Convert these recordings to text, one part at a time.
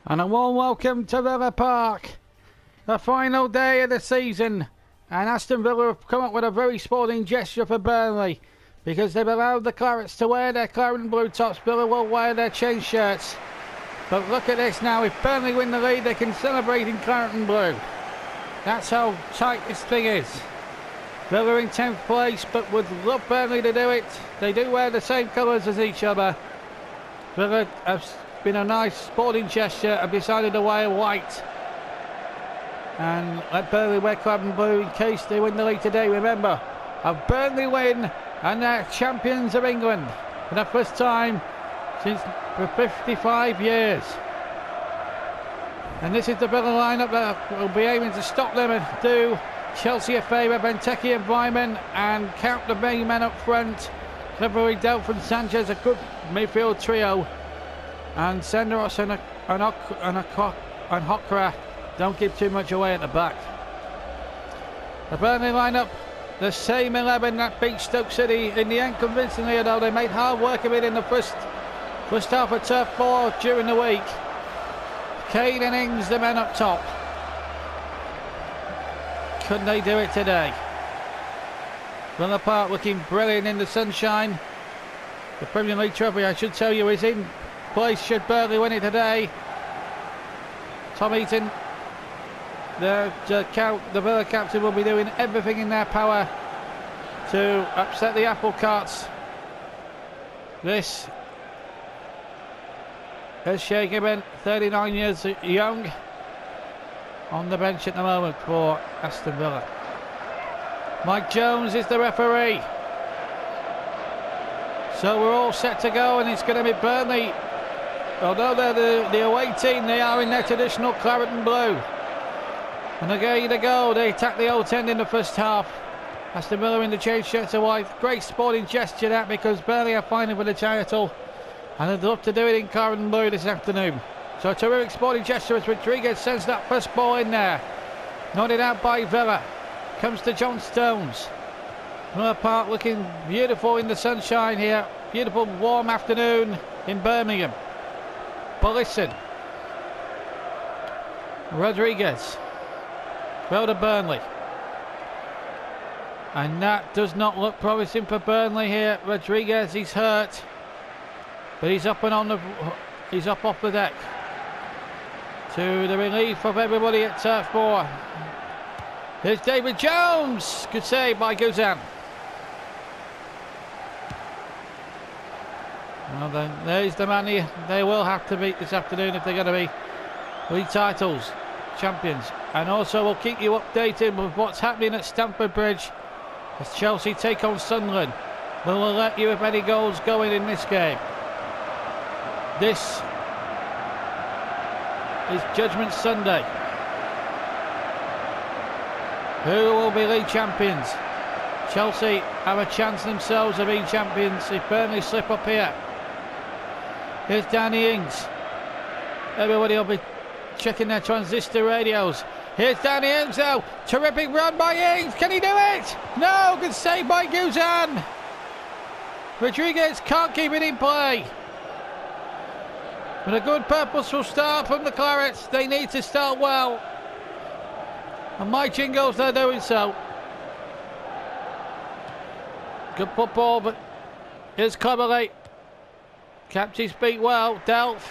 And a warm welcome to Villa Park. The final day of the season. And Aston Villa have come up with a very sporting gesture for Burnley. Because they've allowed the Clarets to wear their claret and blue tops. Villa will wear their change shirts. But look at this now. If Burnley win the lead, they can celebrate in claret and blue. That's how tight this thing is. Villa in 10th place, but would love Burnley to do it. They do wear the same colours as each other. Villa have been a nice sporting gesture, have decided to wear white and let Burnley wear claret and blue in case they win the league today. Remember, a Burnley win and they're champions of England for the first time for 55 years. And this is the Villa lineup that will be aiming to stop them and do Chelsea a favour. Benteke and Vyman, and count the main men up front. Cleverly dealt from Sanchez, a good midfield trio. And Senderos and Hokra don't give too much away at the back. The Burnley lineup, the same 11 that beat Stoke City in the end convincingly, although they made hard work of it in the first half of Turf 4 during the week. Kane and Ings, the men up top. Couldn't they do it today? Villa Park looking brilliant in the sunshine. The Premier League trophy, I should tell you, is in place should Burnley win it today. Tom Eaton, the Villa captain, will be doing everything in their power to upset the apple carts. This is Sheikh Ibn, 39 years young, on the bench at the moment for Aston Villa. Mike Jones is the referee. So we're all set to go, and it's going to be Burnley. Although they're the away team, they are in their traditional claret and blue. And again to go, they attacked the old end in the first half. Aston Villa in the change shirts are white. Great sporting gesture that, because Burnley are fighting for the title. And they'd love to do it in claret and blue this afternoon. So a terrific sporting gesture as Rodriguez sends that first ball in there. Nodded out by Villa. Comes to John Stones. Villa Park looking beautiful in the sunshine here. Beautiful warm afternoon in Birmingham. But listen. Rodriguez. Well to Burnley. And that does not look promising for Burnley here. Rodriguez, he's hurt. But he's up and he's up off the deck. To the relief of everybody at Turf 4. Here's David Jones. Good save by Guzan. Well then, there's the man they will have to beat this afternoon if they're going to be league titles champions. And also we'll keep you updated with what's happening at Stamford Bridge as Chelsea take on Sunderland. We'll alert you if any goals going in this game. This is Judgment Sunday. Who will be league champions? Chelsea have a chance themselves of being champions if Burnley slip up here. Here's Danny Ings. Everybody will be checking their transistor radios. Here's Danny Ings now. Terrific run by Ings. Can he do it? No. Good save by Guzan. Rodriguez can't keep it in play. But a good purposeful start from the Clarets. They need to start well. And my Jingles, they're doing so. Good football, but here's Cleverly. Kept his feet well. Delph.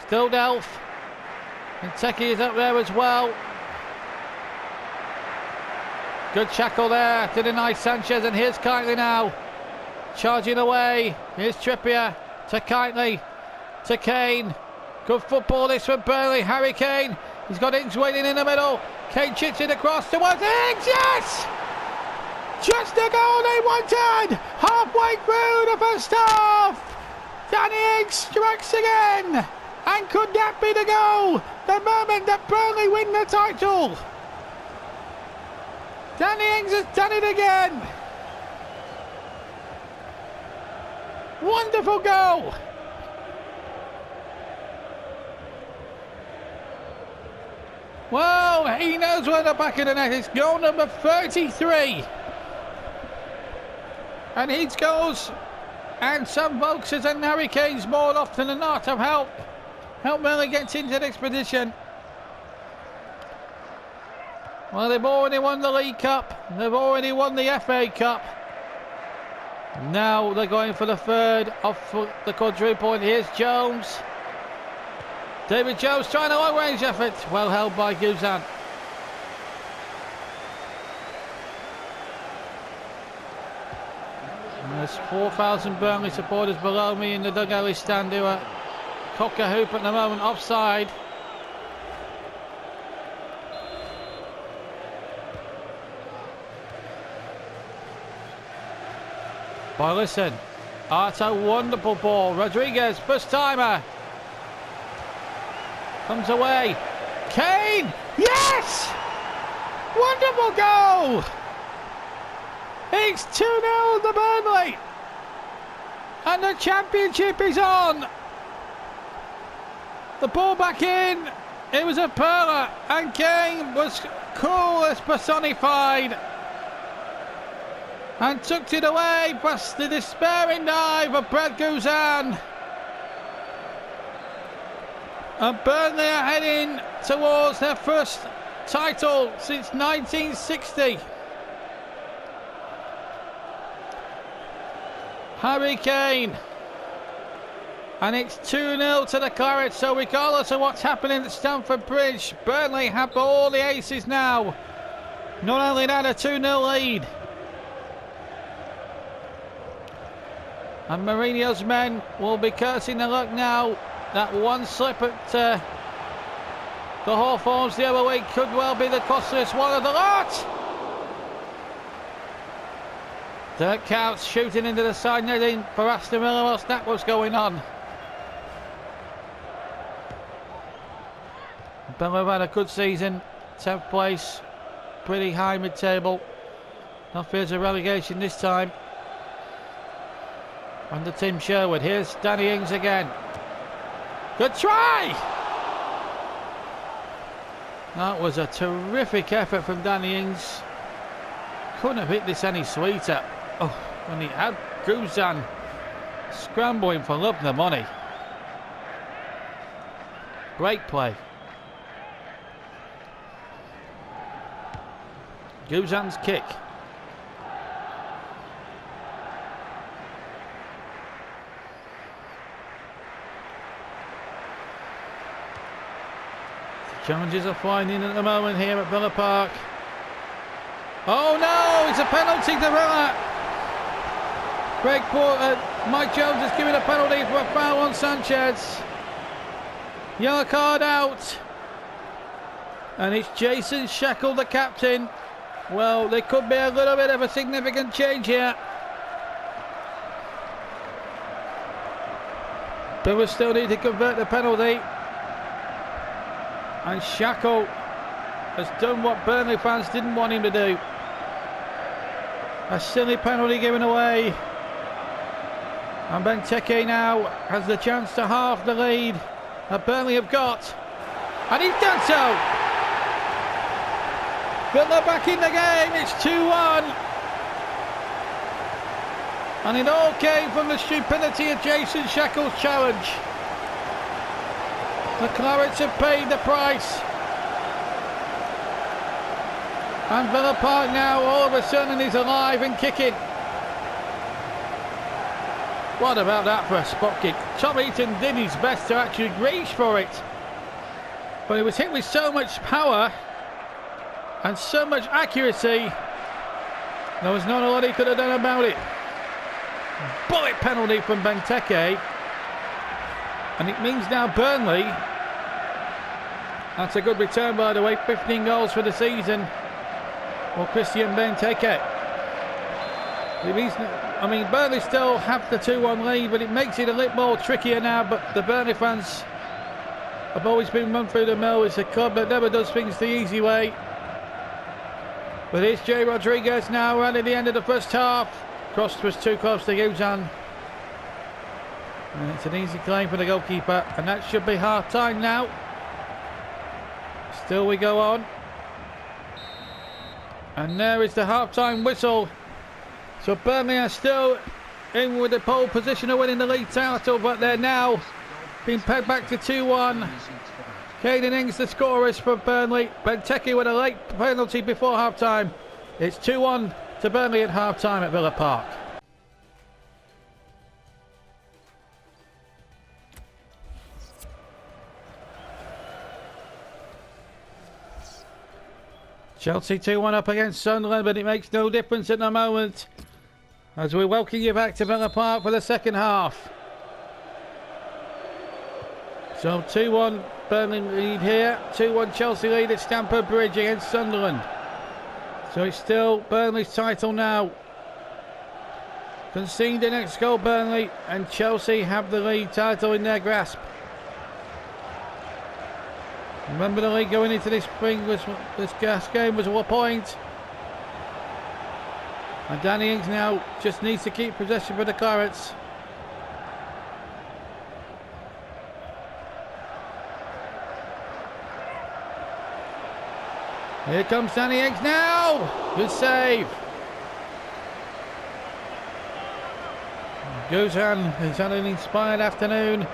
Still Delph. And Teki is up there as well. Good shackle there to deny Sanchez. And here's Kitely now. Charging away. Here's Trippier to Kitely. To Kane. Good football this from Burnley. Harry Kane. He's got Ings waiting in the middle. Kane chips it across towards Ings. Yes! Just the goal they wanted. Halfway through the first half. Danny Ings strikes again. And could that be the goal? The moment that Burnley win the title. Danny Ings has done it again. Wonderful goal. Well, he knows where the back of the net is. Goal number 33. And he goes, and some boxers and Harry Kane's more often than not have helped help Burnley get into this position. Well, they've already won the League Cup. They've already won the FA Cup. Now they're going for the third of the quadruple. And here's Jones. David Jones trying a long-range effort. Well held by Guzan. There's 4,000 Burnley supporters below me in the dugout stand who are cock a hoop at the moment, offside. Boy, listen. That's a wonderful ball. Rodriguez, first timer. Comes away. Kane! Yes! Wonderful goal! It's 2-0 to Burnley. And the championship is on. The ball back in. It was a perler. And Kane was cool as personified. And tucked it away past the despairing dive of Brad Guzan. And Burnley are heading towards their first title since 1960. Harry Kane. And it's 2-0 to the Clarets. So regardless of what's happening at Stamford Bridge, Burnley have all the aces now. Not only that, a 2-0 lead. And Mourinho's men will be cursing their luck now. That one slip at the Hawthorns the other week could well be the costliest one of the lot. Dirk Kuyt shooting into the side netting for Aston Villa whilst that was going on. Villa have had a good season, 10th place, pretty high mid-table. No fears of relegation this time. Under Tim Sherwood. Here's Danny Ings again. Good try! That was a terrific effort from Danny Ings. Couldn't have hit this any sweeter. Oh, when he had Guzan scrambling for love and money. Great play. Guzan's kick. Challenges are flying in at the moment here at Villa Park. Oh no, it's a penalty to Villa. Mike Jones has given a penalty for a foul on Sanchez. Yellow card out. And it's Jason Shackle, the captain. Well, there could be a little bit of a significant change here. But we still need to convert the penalty. And Shackle has done what Burnley fans didn't want him to do. A silly penalty given away. And Benteke now has the chance to halve the lead that Burnley have got. And he's done so. Villa back in the game. It's 2-1. And it all came from the stupidity of Jason Shackle's challenge. The Clarets have paid the price. And Villa Park now all of a sudden is alive and kicking. What about that for a spot kick? Tom Heaton did his best to actually reach for it. But it was hit with so much power and so much accuracy. There was not a lot he could have done about it. Bullet penalty from Benteke. And it means now Burnley, that's a good return by the way, 15 goals for the season for Christian Benteke. It means, I mean, Burnley still have the 2-1 lead, but it makes it a little more trickier now. But the Burnley fans have always been run through the mill. It's a club that never does things the easy way. But here's Jay Rodriguez now right at the end of the first half. Cross was too close to Guzan. And it's an easy claim for the goalkeeper, and that should be half time now. Still we go on. And there is the half time whistle. So Burnley are still in with the pole position of winning the league title, but they're now been pegged back to 2-1. Caden Ings the scorers for Burnley. Benteke with a late penalty before half-time. It's 2-1 to Burnley at half-time at Villa Park. Chelsea 2-1 up against Sunderland, but it makes no difference at the moment as we welcome you back to Villa Park for the second half. So 2-1 Burnley lead here, 2-1 Chelsea lead at Stamford Bridge against Sunderland. So it's still Burnley's title now. Concede the next goal, Burnley, and Chelsea have the league title in their grasp. Remember, the league going into this spring was this game was 1 point. And Danny Ings now just needs to keep possession for the Clarets. Here comes Danny Ings now. Good save. Guzan has had an inspired afternoon.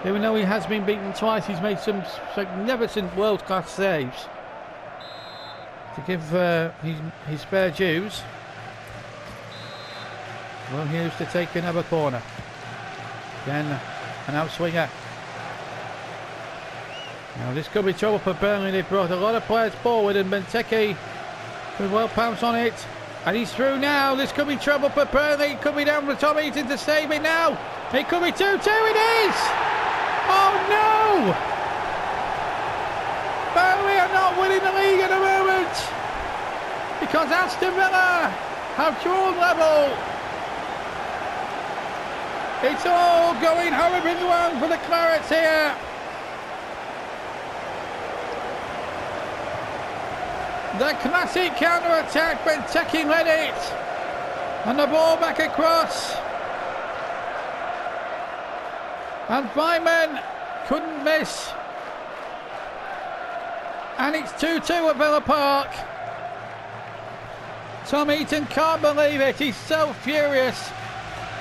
Even though he has been beaten twice, he's made some magnificent world-class saves to give his fair dues. Well, Hughes to take another corner. Again, an outswinger. Now this could be trouble for Burnley. They've brought a lot of players forward, and Benteke could well pounce on it. And he's through now. This could be trouble for Burnley. It could be down for Tom Eaton to save it now. It could be 2-2. It is! Oh no! Burnley are not winning the league at the moment because Aston Villa have drawn level. It's all going horribly wrong for the Clarets here. The classic counter-attack, Benteke led it. And the ball back across. And Vyman couldn't miss. And it's 2-2 at Villa Park. Tom Eaton can't believe it. He's so furious.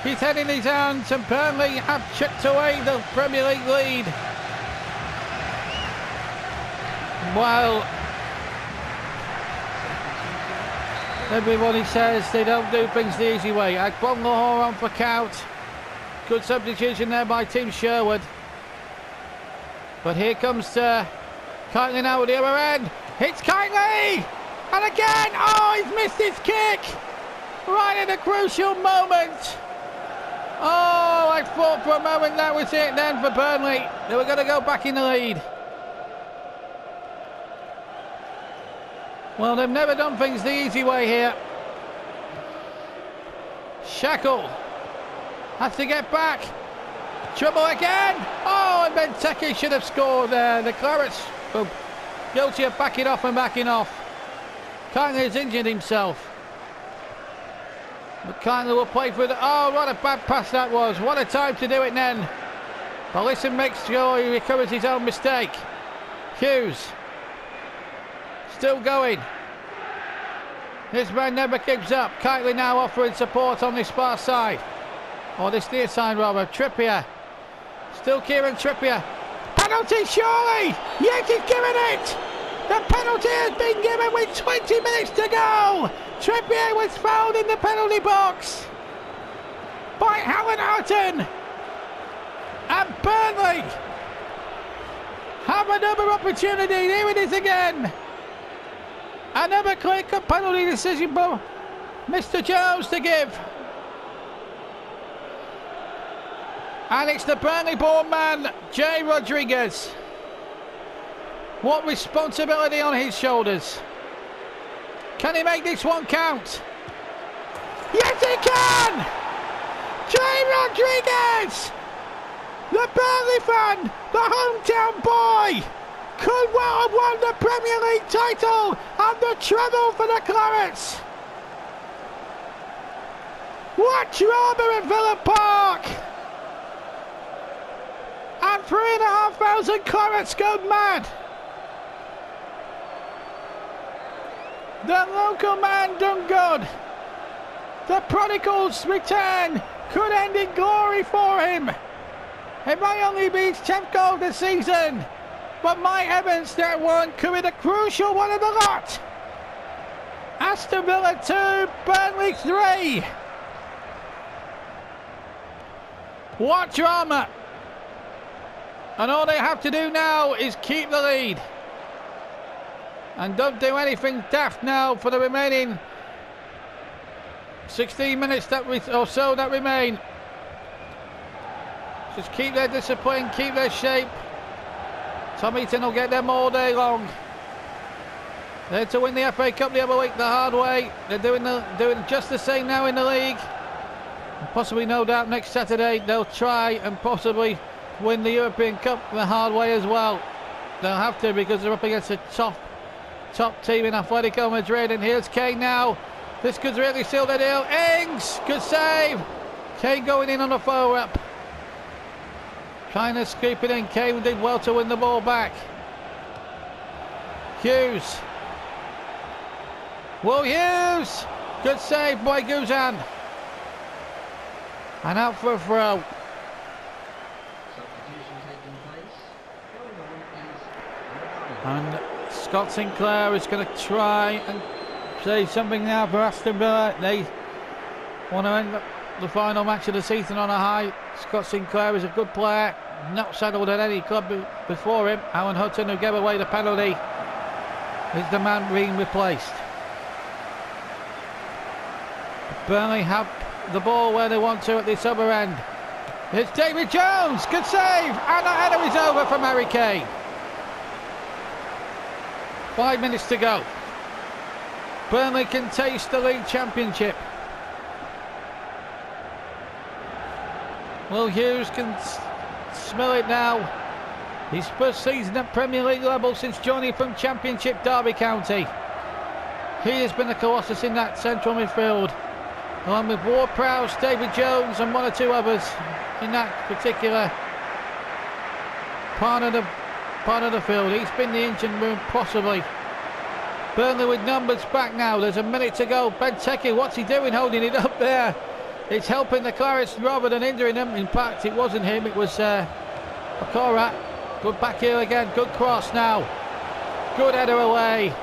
He's head in his hands, and Burnley have chipped away the Premier League lead. While everybody says they don't do things the easy way. Agbon Lahore on for count. Good substitution there by Tim Sherwood. But here comes Kiteley now at the other end. It's Kiteley! And again! Oh, he's missed his kick! Right at a crucial moment. Oh, I thought for a moment that was it then for Burnley. They were going to go back in the lead. Well, they've never done things the easy way here. Shackle has to get back. Trouble again. Oh, and Benteke should have scored there. The Clarets were guilty of backing off and backing off. Kiteley has injured himself. But Kiteley will play for the... Oh, what a bad pass that was. What a time to do it then. But listen, makes sure he recovers his own mistake. Hughes. Still going. This man never gives up. Kiteley now offering support on this far side. Or this near side rather. Trippier. Still Kieran Trippier. Penalty surely! Yes, he's given it! The penalty has been given with 20 minutes to go! Trippier was fouled in the penalty box by Alan Houghton. And Burnley have another opportunity. Here it is again. Another clear-cut penalty decision for Mr. Jones to give. And it's the Burnley-born man, Jay Rodriguez. What responsibility on his shoulders. Can he make this one count? Yes, he can! Jay Rodriguez! The Burnley fan, the hometown boy, could well have won the Premier League title and the treble for the Clarets. What drama at Villa Park! And 3,500 Clarets go mad. The local man done good. The prodigal's return could end in glory for him. It might only be his 10th goal this season, but my heavens, that one could be the crucial one of the lot. Aston Villa 2, Burnley 3. What drama! And all they have to do now is keep the lead. And don't do anything daft now for the remaining 16 minutes or so that remain. Just keep their discipline, keep their shape. Tom Heaton will get them all day long. They're to win the FA Cup the other week the hard way. They're doing just the same now in the league. And possibly, no doubt, next Saturday they'll try and possibly win the European Cup the hard way as well. They'll have to, because they're up against a top team in Atletico Madrid. And here's Kane now. This could really seal the deal. Ings, good save. Kane going in on a follow-up. Kind of scooping in. Kane did well to win the ball back. Hughes. Will Hughes. Good save by Guzan. And out for a throw. And Scott Sinclair is going to try and say something now for Aston Villa. They want to end the final match of the season on a high. Scott Sinclair is a good player, not settled at any club before him. Alan Hutton, who gave away the penalty, is the man being replaced. Burnley have the ball where they want to at this other end. It's David Jones, good save, and the header is over from Harry Kane. 5 minutes to go. Burnley can taste the league championship. Will Hughes can smell it now. His first season at Premier League level since joining from Championship Derby County. He has been a colossus in that central midfield, along with Ward-Prowse, David Jones and one or two others in that particular part of the field. He's been the engine room possibly. Burnley with numbers back now. There's a minute to go. Benteke, what's he doing holding it up there? It's helping the Clarets rather than hindering them. In fact, it wasn't him, it was Okora. Good back here again, good cross now. Good header away. In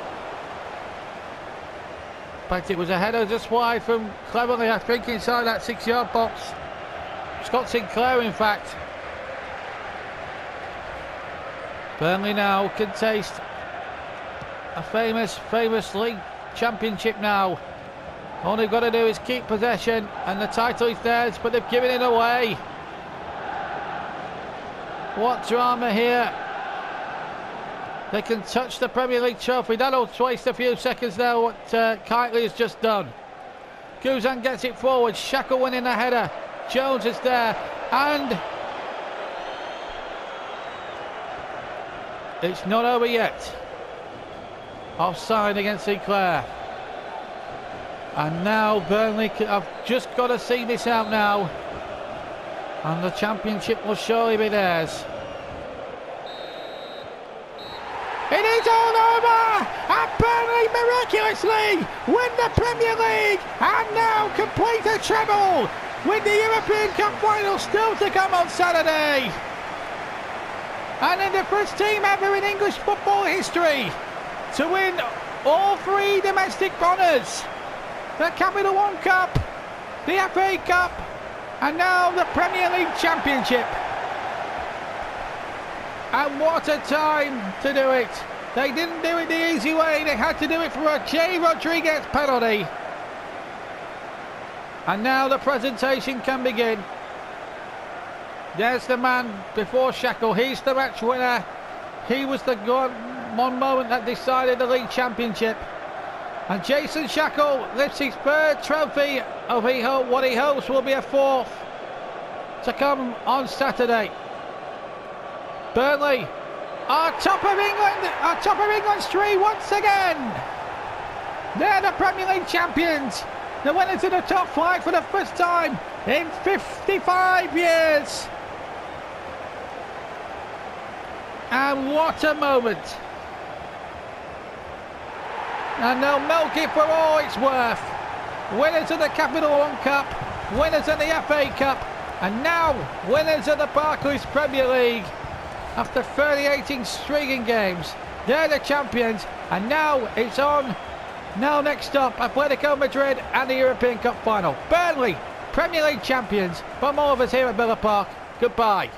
fact, it was a header just wide from Cleverly, I think, inside that 6-yard box. Scott Sinclair, in fact. Burnley now can taste a famous league championship now. All they've got to do is keep possession and the title is theirs, but they've given it away. What drama here. They can touch the Premier League trophy. That'll waste a few seconds there, what Kitely has just done. Guzan gets it forward. Shackle winning the header. Jones is there. And it's not over yet. Offside against Sinclair. And now Burnley have just got to see this out now. And the championship will surely be theirs. It is all over! And Burnley miraculously win the Premier League and now complete a treble with the European Cup final still to come on Saturday. And in the first team ever in English football history to win all 3 domestic honours. The Capital One Cup, the FA Cup, and now the Premier League Championship. And what a time to do it. They didn't do it the easy way. They had to do it for a Jay Rodriguez penalty. And now the presentation can begin. There's the man before Shackle. He's the match winner. He was the one moment that decided the league championship. And Jason Shackle lifts his 3rd trophy of what he hopes will be a 4th to come on Saturday. Burnley are top of England's tree once again. They're the Premier League champions. The winners of the top flight for the first time in 55 years. And what a moment. And they'll milk it for all it's worth. Winners of the Capital One Cup, winners of the FA Cup, And now, winners of the Barclays Premier League. After 38 intriguing games, they're the champions. And now it's on. Now next up, Atletico Madrid and the European Cup final. Burnley, Premier League champions. From all of us here at Villa Park, goodbye.